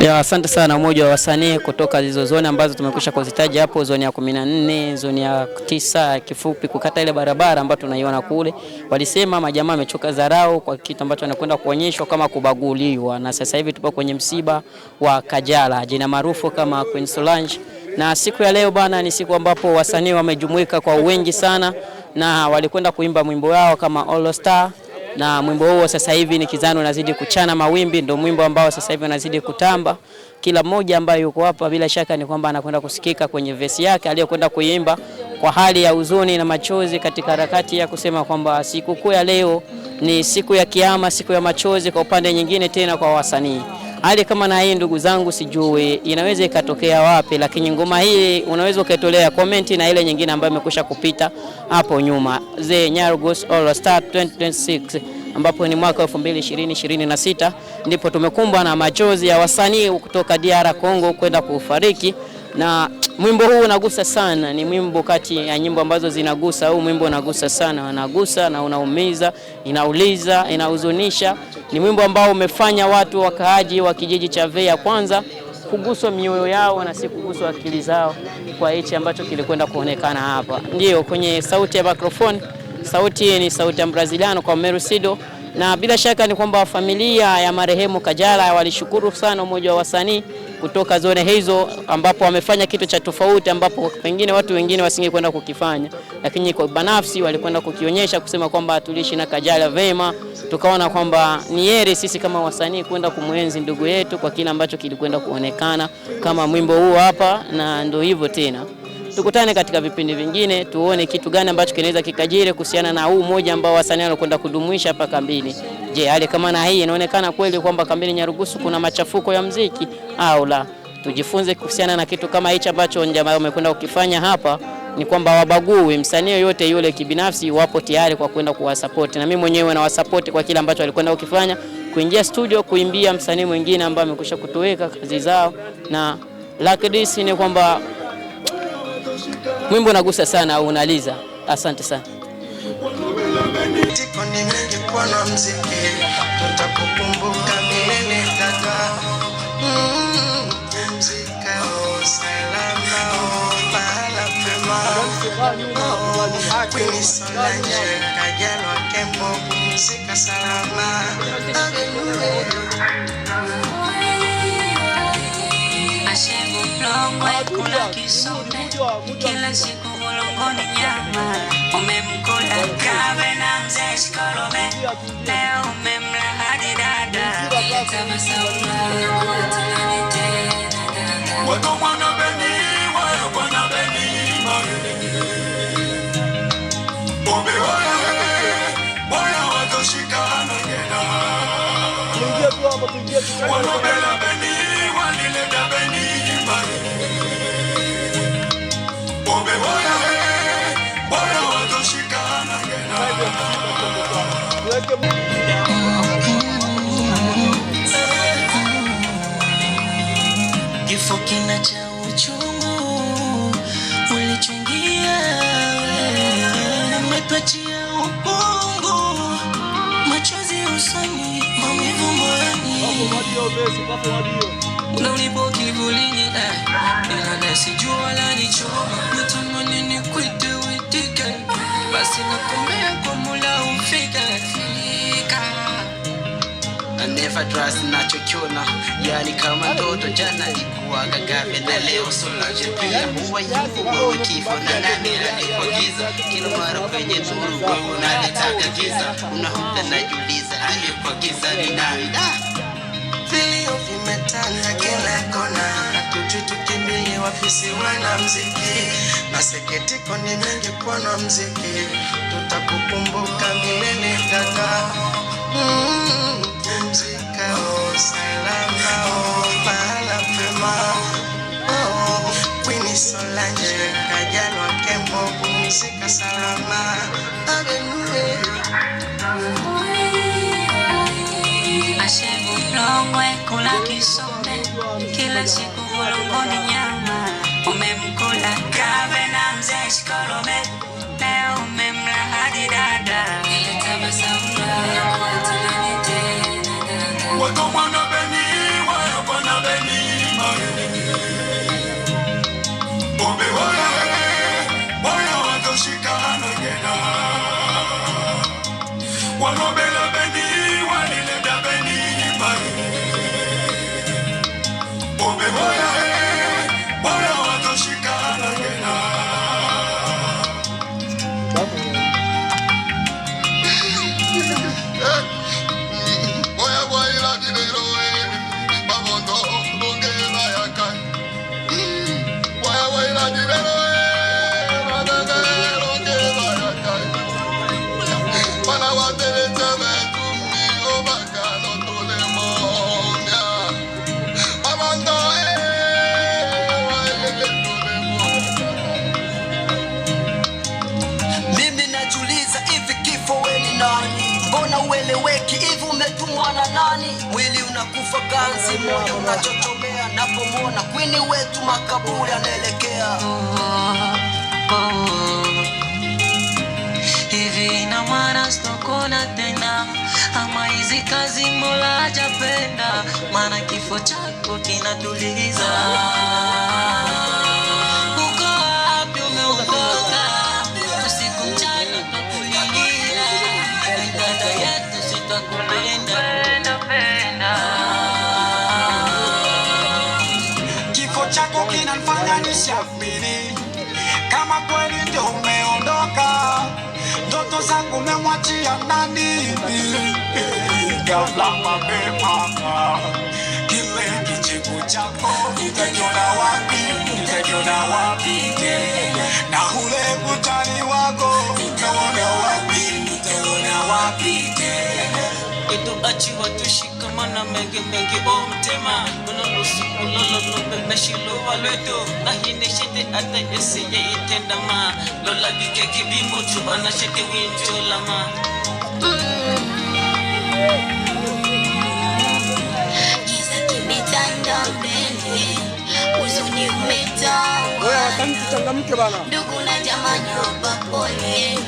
Ya, asante sana umoja wa wasanii kutoka hizo zone ambazo tumekwisha kuzitaja hapo, zone ya 14, zone ya 9, kifupi kukata ile barabara ambayo tunaiona kule. Walisema majamaa wamechoka dharau kwa kitu ambacho anakwenda kuonyeshwa kama kubaguliwa, na sasa hivi tupo kwenye msiba wa Kajala, jina maarufu kama Queen Solange. Na siku ya leo bana ni siku ambapo wasanii wamejumuika kwa wingi sana na walikwenda kuimba mwimbo wao kama All Star. Na mwimbo huo sasa hivi ni kizano unazidi kuchana mawimbi, ndio mwimbo ambao sasa hivi unazidi kutamba. Kila mmoja ambaye yuko hapa bila shaka ni kwamba anakwenda kusikika kwenye verse yake aliyokwenda kuimba kwa hali ya huzuni na machozi, katika harakati ya kusema kwamba siku ya leo ni siku ya kiyama, siku ya machozi kwa upande nyingine tena kwa wasanii. Hali kama na hii ndugu zangu, sijui inaweza ikatokea wapi, lakini ngoma hii unaweza ukaitolea comment na ile nyingine ambayo imekwisha kupita hapo nyuma, The Nyarugos All Star 2026, ambapo ni mwaka 2026 ndipo tumekumbwa na machozi ya wasanii kutoka DR Congo kwenda kufariki. Na mwimbo huu unagusa sana, ni mwimbo kati ya nyimbo ambazo zinagusa. Huu mwimbo unagusa sana, unagusa na unaumiza, inauliza, inahuzunisha. Ni mwimbo ambao umefanya watu wakaaji wa kijiji cha Veya kwanza kuguswa mioyo yao na si kuguswa akili zao kwa hichi ambacho kilikwenda kuonekana hapa. Ndio kwenye sauti ya microphone, sauti ni sauti ya Braziliano kwa Merusido, na bila shaka ni kwamba familia ya marehemu Kajala walishukuru sana umoja wa wasanii kutoka zone hizo, ambapo wamefanya kitu cha tofauti ambapo pengine watu wengine wasingekwenda kukifanya, lakini kwa binafsi walikwenda kukionyesha, kusema kwamba tuliishi na Kajala vema. Tukaona kwamba ni heri sisi kama wasanii kwenda kumuenzi ndugu yetu kwa kile ambacho kilikwenda kuonekana kama mwimbo huu hapa, na ndio hivyo tena. Tukutane katika vipindi vingine tuone kitu gani ambacho kinaweza kikajiri kuhusiana na huu mmoja ambao wasanii wanakwenda kudumisha hapa kambini. Je, hali kama na hii inaonekana kweli kwamba kambini Nyarugusu kuna machafuko ya muziki au la? Tujifunze kuhusiana na kitu kama hicho ambacho jamaa wamekwenda kukifanya hapa, ni kwamba wabagui msanii yoyote yule kibinafsi, wapo tayari kwa kwenda kuwasupport, na mimi mwenyewe na wasupport kwa kile ambacho walikwenda kukifanya, kuingia studio kuimbia msanii mwingine ambaye amekwisha kutoweka kazi zao. Na like this ni kwamba mwimbo unagusa sana au unaliza. Asante sana. Queen Solange, Kajala Kembo, pumzika salama. Ashebu mlongwe kula kisome, kila siku ulongoni nyama. Umemkula kabe na mzee shikolome, leo umemla hadi dada. Watu mwana beni, wana beni Bombe boya watoshikana ngena wanobela beni wanileta beni mare Bombe boya watoshikana ngena Kifo kina cha uchungu ulichangia, umetuachia upungu, machozi usoni, maumivu moyoni. Unanipo kivulini, ila sijua wala nichoma. Natamani nikuite uitike, basi nakuombea kwa Mola ufike. I never trust nachokiona, yani kama mtoto jana alikuwa Kagame na leo Solange pia. Huwa yuko wewe kifo na nani alikuagiza, kila mara kwenye nuru wewe unalitaka giza. Unahuta najiuliza aliyekuagiza ni nani? Vilio vimetanda kila kona, hatujui tukimbilie wapi si wana muziki. Masikitiko ni mengi kwa na muziki, tutakukumbuka milele kaka. Pumzika salama, mahala pema. Queen Solange, Kajala Kembo, pumzika salama. Ashebu mlongwe kula kisome, kila siku ulongoni nyama. Umemkula kabe na mzee shikolome, leo umemla hadi dada. Watu mwana beni, wana beni ganzi, moyo unachotomea napomwona kwini wetu makaburi anaelekea. Hivi ina maana sitokona tena, ama hizi kazi Mola hajapenda, maana kifo chako kinatuliza. Uko wapi umeondoka, usiku mchana tukulilia, dada yetu sitakupenda penda. Kifo chako kinanifanya nisafiri, kama kweli ndio umeondoka, ndoto zangu umemwachia nani? Kabla mapema kile kicheko chako nitakiona wapi tena, na ule utani wako nitaona wapi tena. Itu achiwa tushikamana mengi omtema, Lolo siku lolo pepe shilo waleto, na hine shete ata yesi ye itendama, Lola dike kibimo tu anashete winjo lama. Giza kimetanda mbele, huzuni umetawa, ndugu na jamani wapa pole,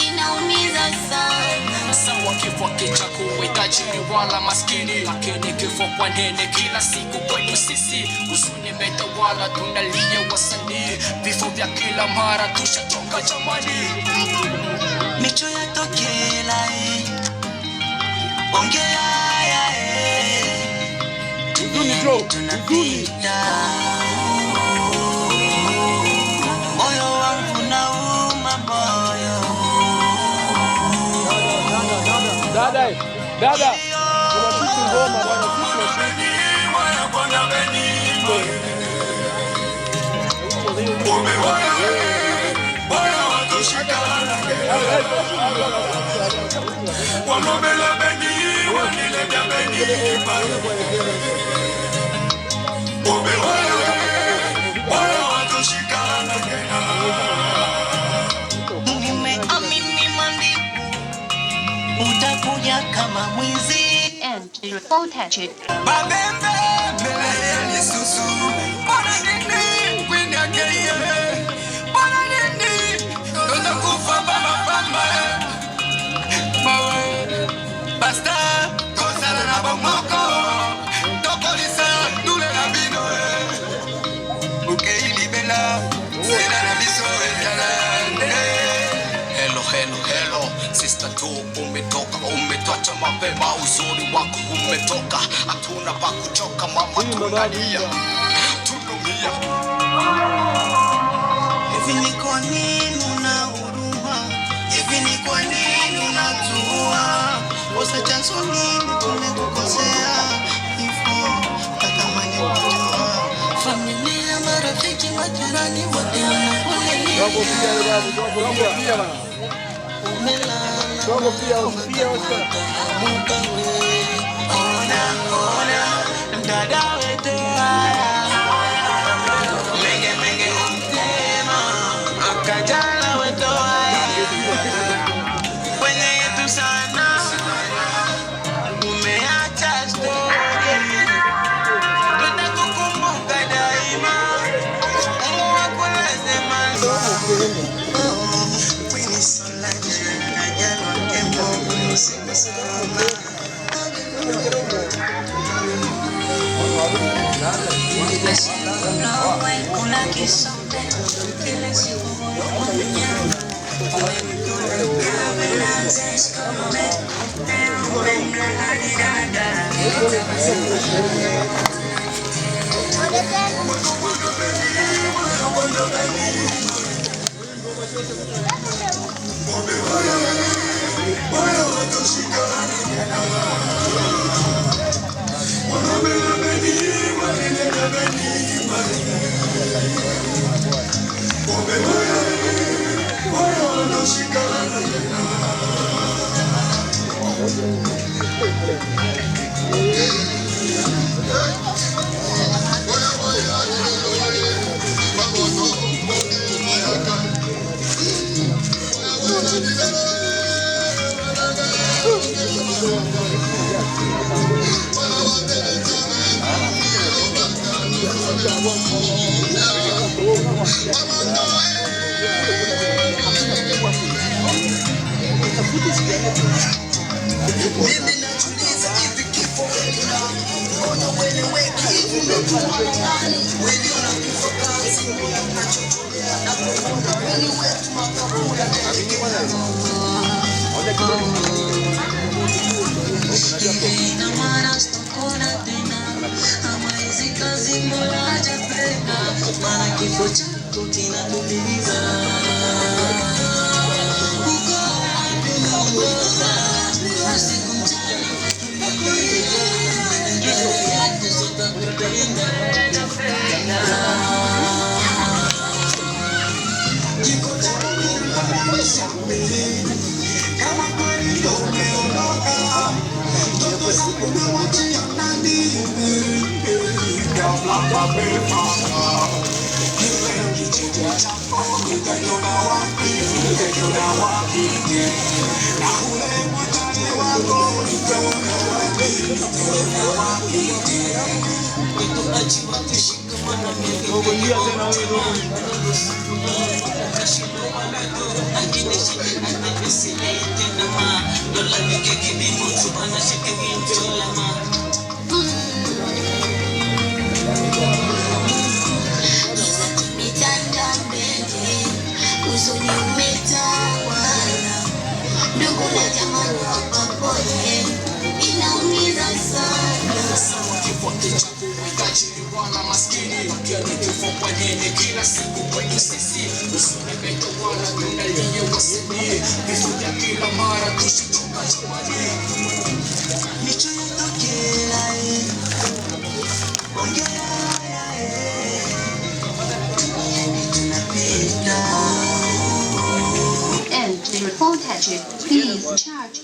inaumiza sana. Sawa kifo kichakuwi tajiri wala maskini, lakini kifo kwa nene kila siku kwetu sisi. Huzuni metawala, tunalia wasanii, vifo vya kila mara tushachoka jamani. Micho ya tokela ongea ya tunapita, moyo wangu nauma moyo. Dada, tunashiki ngoma bwana, sisi tunashiki. Nimeamini maandiko utakuja kama mwizi. Babembe mbele ya susu, bwana nini kwini ageye, bwana nini ndoza kufa bamba mawe basta kozala na bomoko tokolisa dule na bino ukei libela sena na biso etalande. Hello, sister tu umetoka, umetwacha mapema, uzuri wako umetoka, hatuna pa kuchoka mama, tunalia. Hivi ni kwa nini una huruma? Hivi ni kwa nini unatua? Kosa chanzo nini tumekukosea? Hivyo natamani kujua. Familia, marafiki, majirani wote wanakulilia. Ona mdada wetu haya menge umtema, akajala wetu haya kwenye yetu sana, umeacha story, tutakukumbuka daima, Mungu akulaze mazuri. Mimi najuliza hivi kifo mbona ueleweki hivi umetumwa na nani? Wewe unakufa kazi unachotolea na kuona kweli wetu makaburi ina maana sitokona tena ama hizi kazi mbona hajapenda maana kifo chako kinatuliza. Kila siku kwetu sisi usinipete wala tunalia wasanii vitu vya kila mara tushitoka jamani nichotokea ongea tunapita and the phone touches please charge.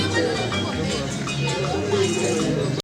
Thank you.